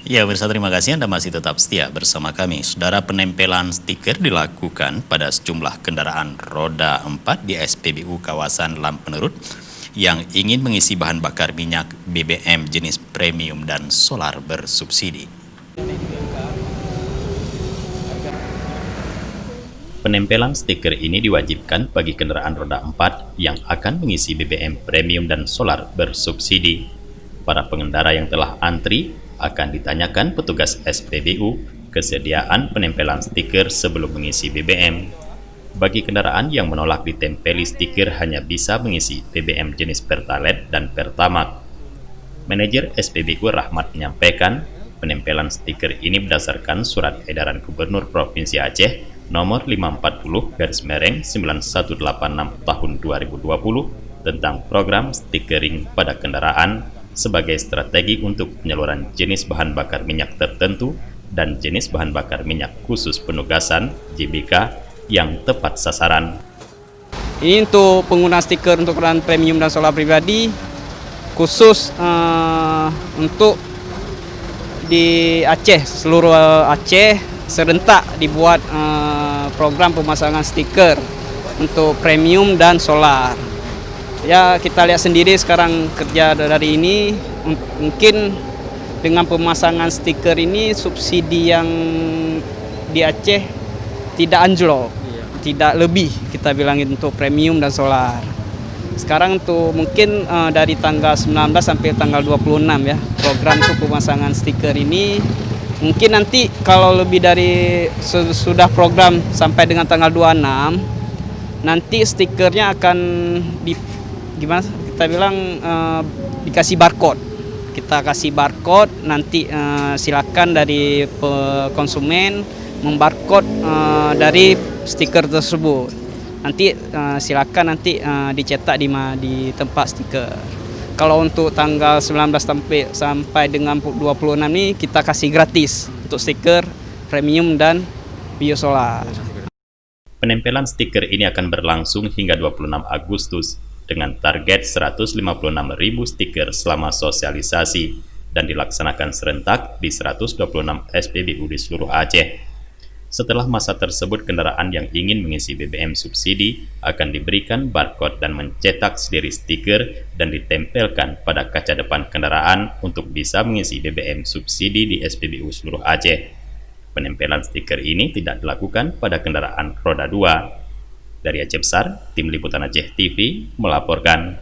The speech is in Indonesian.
Ya, pemirsa, terima kasih Anda masih tetap setia bersama kami. Saudara, penempelan stiker dilakukan pada sejumlah kendaraan roda 4 di SPBU kawasan Lampenerut yang ingin mengisi bahan bakar minyak BBM jenis premium dan solar bersubsidi. Penempelan stiker ini diwajibkan bagi kendaraan roda 4 yang akan mengisi BBM premium dan solar bersubsidi. Para pengendara yang telah antri akan ditanyakan petugas SPBU kesediaan penempelan stiker sebelum mengisi BBM. Bagi kendaraan yang menolak ditempeli stiker hanya bisa mengisi BBM jenis Pertalite dan Pertamax. Manajer SPBU Rahmat menyampaikan, penempelan stiker ini berdasarkan Surat Edaran Gubernur Provinsi Aceh nomor 540/9186 tahun 2020 tentang program stikering pada kendaraan sebagai strategi untuk penyaluran jenis bahan bakar minyak tertentu dan jenis bahan bakar minyak khusus penugasan (JBK) yang tepat sasaran. Ini untuk penggunaan stiker untuk kendaraan premium dan solar pribadi khusus untuk di Aceh, seluruh Aceh serentak dibuat program pemasangan stiker untuk premium dan solar. Ya, kita lihat sendiri sekarang kerja dari ini, mungkin dengan pemasangan stiker ini subsidi yang di Aceh tidak anjlok, tidak lebih kita bilangin untuk premium dan solar. Sekarang tuh mungkin dari tanggal 19 sampai tanggal 26 ya, program untuk pemasangan stiker ini. Mungkin nanti kalau lebih dari sudah program sampai dengan tanggal 26, nanti stikernya akan dikasih barcode. Kita kasih barcode, nanti silakan dari konsumen membarcode dari stiker tersebut. Nanti silakan dicetak di tempat stiker. Kalau untuk tanggal 19 sampai dengan 26 ini kita kasih gratis untuk stiker premium dan biosolar. Penempelan stiker ini akan berlangsung hingga 26 Agustus dengan target 156.000 stiker selama sosialisasi dan dilaksanakan serentak di 126 SPBU di seluruh Aceh. Setelah masa tersebut, kendaraan yang ingin mengisi BBM subsidi akan diberikan barcode dan mencetak sendiri stiker dan ditempelkan pada kaca depan kendaraan untuk bisa mengisi BBM subsidi di SPBU seluruh Aceh. Penempelan stiker ini tidak dilakukan pada kendaraan roda 2. Dari Aceh Besar, Tim Liputan Aceh TV melaporkan.